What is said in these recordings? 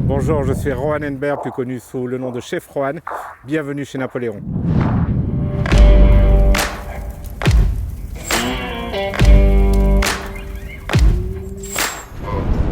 Bonjour, je suis Rohan Enberg, plus connu sous le nom de Chef Rohan. Bienvenue chez Napoléon.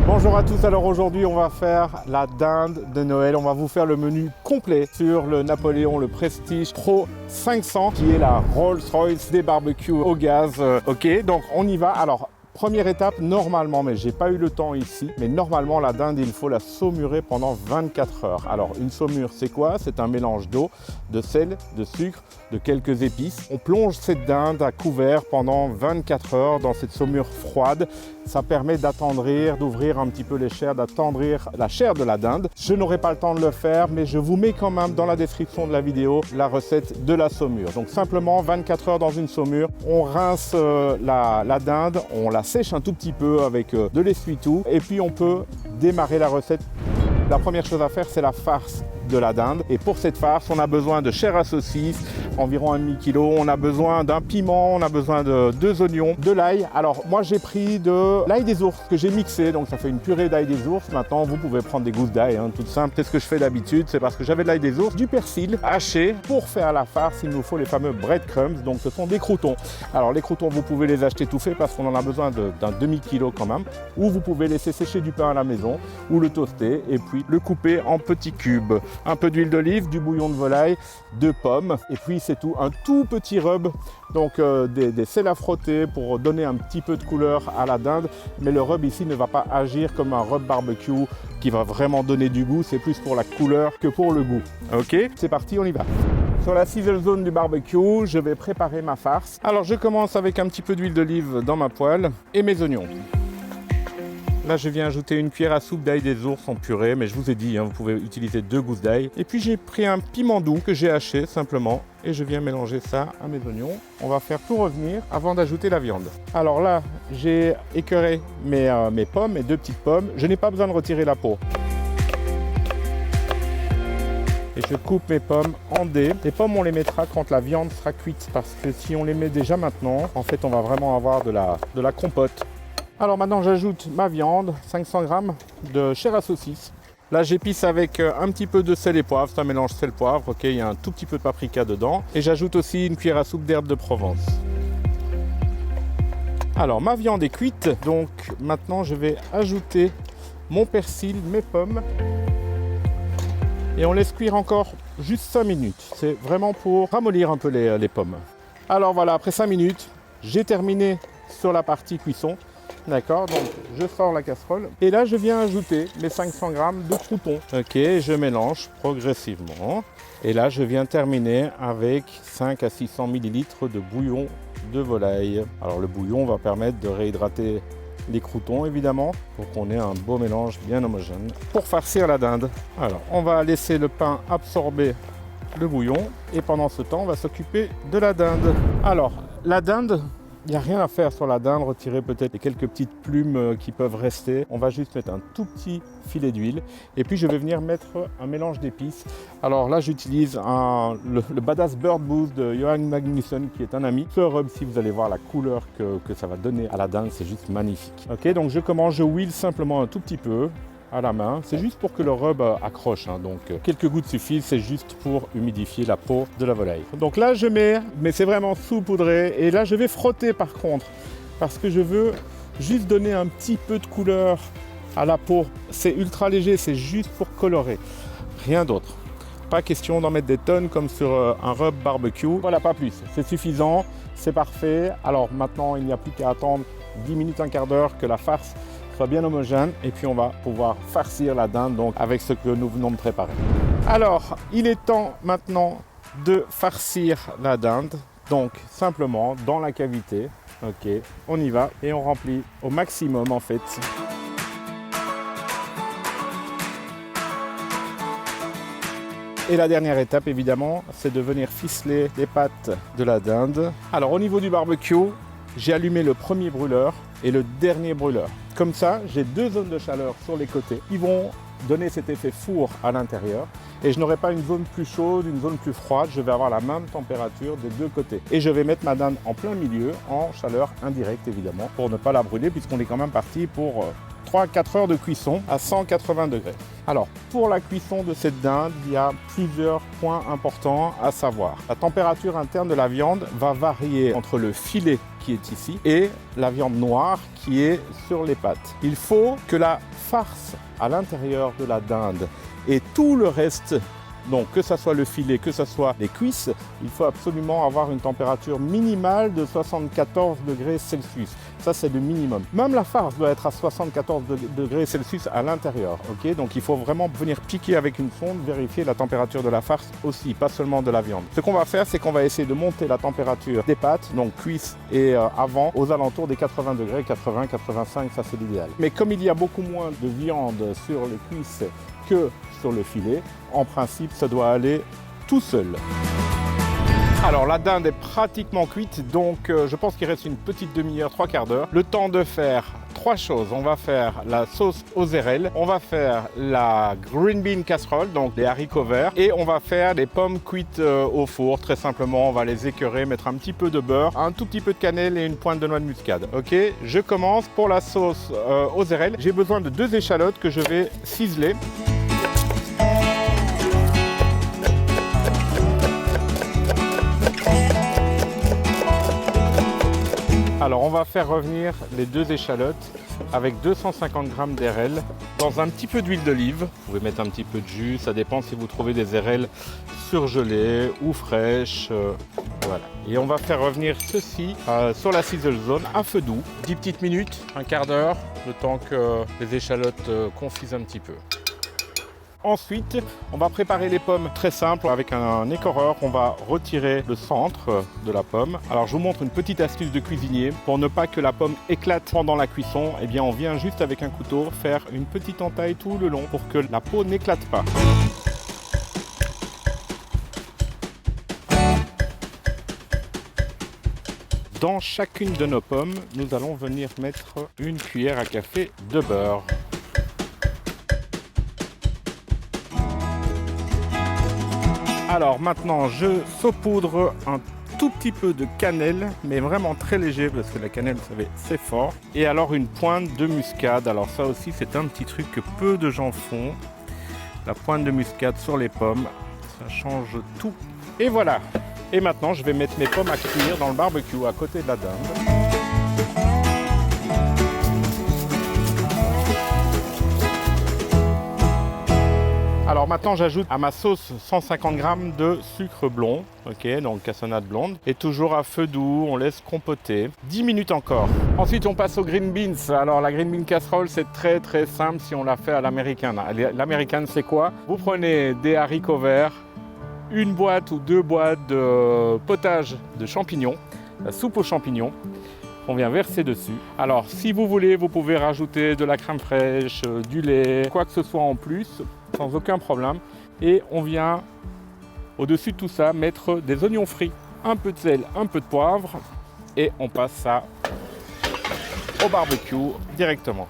Bonjour à tous, alors aujourd'hui on va faire la dinde de Noël. On va vous faire le menu complet sur le Napoléon, le Prestige Pro 500 qui est la Rolls-Royce des barbecues au gaz. Ok, donc on y va. Alors, première étape, normalement, mais j'ai pas eu le temps ici, mais normalement la dinde, il faut la saumurer pendant 24 heures. Alors une saumure, c'est quoi? C'est un mélange d'eau, de sel, de sucre, de quelques épices. On plonge cette dinde à couvert pendant 24 heures dans cette saumure froide. Ça permet d'attendrir, d'ouvrir un petit peu les chairs, d'attendrir la chair de la dinde. Je n'aurai pas le temps de le faire, mais je vous mets quand même dans la description de la vidéo la recette de la saumure. Donc simplement 24 heures dans une saumure, on rince la dinde, on la sèche un tout petit peu avec de l'essuie-tout et puis on peut démarrer la recette. La première chose à faire, c'est la farce de la dinde. Et pour cette farce, on a besoin de chair à saucisse, environ un demi-kilo. On a besoin d'un piment, on a besoin de 2 oignons, de l'ail. Alors moi j'ai pris de l'ail des ours que j'ai mixé, donc ça fait une purée d'ail des ours. Maintenant vous pouvez prendre des gousses d'ail, toute simple. C'est ce que je fais d'habitude, c'est parce que j'avais de l'ail des ours, du persil haché. Pour faire la farce, il nous faut les fameux breadcrumbs, donc ce sont des croûtons. Alors les croûtons, vous pouvez les acheter tout faits parce qu'on en a besoin d'un demi-kilo quand même. Ou vous pouvez laisser sécher du pain à la maison, ou le toaster, et puis le couper en petits cubes. Un peu d'huile d'olive, du bouillon de volaille, 2 pommes, et puis c'est tout. Un tout petit rub, donc des sels à frotter pour donner un petit peu de couleur à la dinde, mais le rub ici ne va pas agir comme un rub barbecue qui va vraiment donner du goût, c'est plus pour la couleur que pour le goût. Ok, c'est parti, on y va. Sur la sizzle zone du barbecue, je vais préparer ma farce. Alors je commence avec un petit peu d'huile d'olive dans ma poêle et mes oignons. Là, je viens ajouter une cuillère à soupe d'ail des ours en purée, mais je vous ai dit, vous pouvez utiliser 2 gousses d'ail. Et puis j'ai pris un piment doux que j'ai haché simplement et je viens mélanger ça à mes oignons. On va faire tout revenir avant d'ajouter la viande. Alors là, j'ai écœuré mes pommes, mes 2 petites pommes. Je n'ai pas besoin de retirer la peau. Et je coupe mes pommes en dés. Les pommes, on les mettra quand la viande sera cuite, parce que si on les met déjà maintenant, en fait, on va vraiment avoir de la compote. Alors maintenant j'ajoute ma viande, 500 g de chair à saucisse. Là j'épice avec un petit peu de sel et poivre, c'est un mélange sel-poivre, ok, il y a un tout petit peu de paprika dedans. Et j'ajoute aussi une cuillère à soupe d'herbes de Provence. Alors ma viande est cuite, donc maintenant je vais ajouter mon persil, mes pommes. Et on laisse cuire encore juste 5 minutes, c'est vraiment pour ramollir un peu les pommes. Alors voilà, après 5 minutes, j'ai terminé sur la partie cuisson. D'accord, donc je sors la casserole et là je viens ajouter mes 500 g de croûtons. Ok, je mélange progressivement et là je viens terminer avec 5 à 600 ml de bouillon de volaille. Alors le bouillon va permettre de réhydrater les croûtons évidemment pour qu'on ait un beau mélange bien homogène. Pour farcir la dinde, alors on va laisser le pain absorber le bouillon et pendant ce temps on va s'occuper de la dinde. Alors la dinde, il n'y a rien à faire sur la dinde, retirer peut-être les quelques petites plumes qui peuvent rester. On va juste mettre un tout petit filet d'huile. Et puis je vais venir mettre un mélange d'épices. Alors là j'utilise le Badass Bird Boost de Johan Magnusson qui est un ami. Ce rub, si vous allez voir la couleur que ça va donner à la dinde, c'est juste magnifique. Ok, donc je commence, je huile simplement un tout petit peu à la main, c'est juste pour que le rub accroche, donc quelques gouttes suffisent, c'est juste pour humidifier la peau de la volaille. Donc là je mets, mais c'est vraiment saupoudré, et là je vais frotter par contre, parce que je veux juste donner un petit peu de couleur à la peau. C'est ultra léger, c'est juste pour colorer, rien d'autre. Pas question d'en mettre des tonnes comme sur un rub barbecue, voilà, pas plus, c'est suffisant, c'est parfait. Alors maintenant il n'y a plus qu'à attendre 10 minutes, un quart d'heure que la farce soit bien homogène et puis on va pouvoir farcir la dinde donc avec ce que nous venons de préparer. Alors il est temps maintenant de farcir la dinde, donc simplement dans la cavité. Ok, on y va et on remplit au maximum en fait. Et la dernière étape évidemment, c'est de venir ficeler les pattes de la dinde. Alors au niveau du barbecue, j'ai allumé le premier brûleur et le dernier brûleur. Comme ça, j'ai 2 zones de chaleur sur les côtés qui vont donner cet effet four à l'intérieur. Et je n'aurai pas une zone plus chaude, une zone plus froide. Je vais avoir la même température des 2 côtés. Et je vais mettre ma dinde en plein milieu, en chaleur indirecte évidemment, pour ne pas la brûler, puisqu'on est quand même parti pour 3 à 4 heures de cuisson à 180 degrés. Alors, pour la cuisson de cette dinde, il y a plusieurs points importants à savoir. La température interne de la viande va varier entre le filet qui est ici et la viande noire qui est sur les pattes. Il faut que la farce à l'intérieur de la dinde et tout le reste, donc que ce soit le filet, que ce soit les cuisses, il faut absolument avoir une température minimale de 74 degrés Celsius. Ça, c'est le minimum. Même la farce doit être à 74 degrés Celsius à l'intérieur. Okay, donc il faut vraiment venir piquer avec une sonde, vérifier la température de la farce aussi, pas seulement de la viande. Ce qu'on va faire, c'est qu'on va essayer de monter la température des pâtes, donc cuisses et avant, aux alentours des 80 degrés, 80, 85, ça c'est l'idéal. Mais comme il y a beaucoup moins de viande sur les cuisses que sur le filet, en principe, ça doit aller tout seul. Alors la dinde est pratiquement cuite, donc je pense qu'il reste une petite demi-heure, 3 quarts d'heure. Le temps de faire 3 choses. On va faire la sauce aux érelles, on va faire la green bean casserole, donc les haricots verts, et on va faire des pommes cuites au four. Très simplement, on va les écœurer, mettre un petit peu de beurre, un tout petit peu de cannelle et une pointe de noix de muscade. Ok, je commence pour la sauce aux érelles. J'ai besoin de 2 échalotes que je vais ciseler. Alors on va faire revenir les 2 échalotes avec 250 g d'érelles dans un petit peu d'huile d'olive. Vous pouvez mettre un petit peu de jus, ça dépend si vous trouvez des érelles surgelées ou fraîches. Voilà. Et on va faire revenir ceci sur la sizzle zone à feu doux. 10 petites minutes, un quart d'heure, le temps que les échalotes confisent un petit peu. Ensuite, on va préparer les pommes très simple avec un écoreur. On va retirer le centre de la pomme. Alors, je vous montre une petite astuce de cuisinier. Pour ne pas que la pomme éclate pendant la cuisson, eh bien, on vient juste avec un couteau faire une petite entaille tout le long pour que la peau n'éclate pas. Dans chacune de nos pommes, nous allons venir mettre une cuillère à café de beurre. Alors maintenant, je saupoudre un tout petit peu de cannelle, mais vraiment très léger parce que la cannelle, vous savez, c'est fort. Et alors une pointe de muscade. Alors ça aussi, c'est un petit truc que peu de gens font. La pointe de muscade sur les pommes, ça change tout. Et voilà. Et maintenant, je vais mettre mes pommes à cuire dans le barbecue à côté de la dinde. Alors maintenant, j'ajoute à ma sauce 150 g de sucre blond, ok, donc cassonade blonde, et toujours à feu doux, on laisse compoter. 10 minutes encore. Ensuite, on passe aux green beans. Alors la green bean casserole, c'est très très simple si on la fait à l'américaine. L'américaine, c'est quoi? Vous prenez des haricots verts, une boîte ou 2 boîtes de potage de champignons, la soupe aux champignons. On vient verser dessus. Alors, si vous voulez, vous pouvez rajouter de la crème fraîche, du lait, quoi que ce soit en plus, sans aucun problème. Et on vient, au-dessus de tout ça, mettre des oignons frits, un peu de sel, un peu de poivre, et on passe ça au barbecue directement.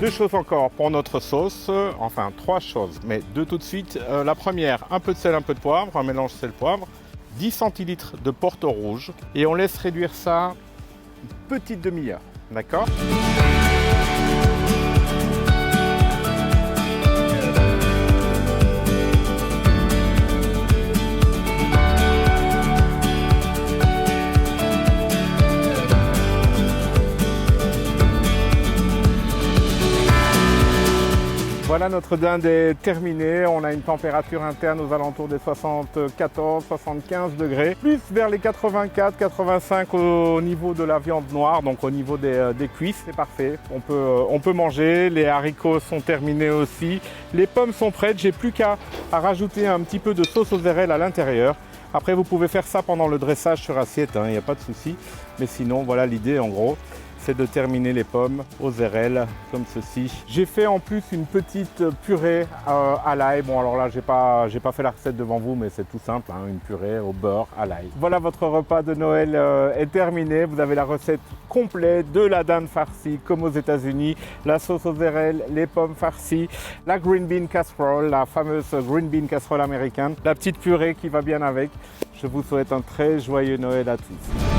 2 choses encore pour notre sauce, enfin 3 choses, mais 2 tout de suite. La première, un peu de sel, un peu de poivre, un mélange sel-poivre. 10 centilitres de Porto rouge et on laisse réduire ça une petite demi-heure, d'accord? Voilà, notre dinde est terminée. On a une température interne aux alentours des 74-75 degrés, plus vers les 84-85 au niveau de la viande noire, donc au niveau des cuisses. C'est parfait. On peut manger. Les haricots sont terminés aussi. Les pommes sont prêtes. J'ai plus qu'à rajouter un petit peu de sauce aux érelles à l'intérieur. Après, vous pouvez faire ça pendant le dressage sur assiette, il n'y a pas de souci. Mais sinon, voilà l'idée en gros. C'est de terminer les pommes aux érelles comme ceci. J'ai fait en plus une petite purée à l'ail. Bon, alors là, j'ai pas fait la recette devant vous, mais c'est tout simple, hein, une purée au beurre à l'ail. Voilà, votre repas de Noël est terminé. Vous avez la recette complète de la dinde farcie comme aux États-Unis, la sauce aux érelles, les pommes farcies, la green bean casserole, la fameuse green bean casserole américaine, la petite purée qui va bien avec. Je vous souhaite un très joyeux Noël à tous.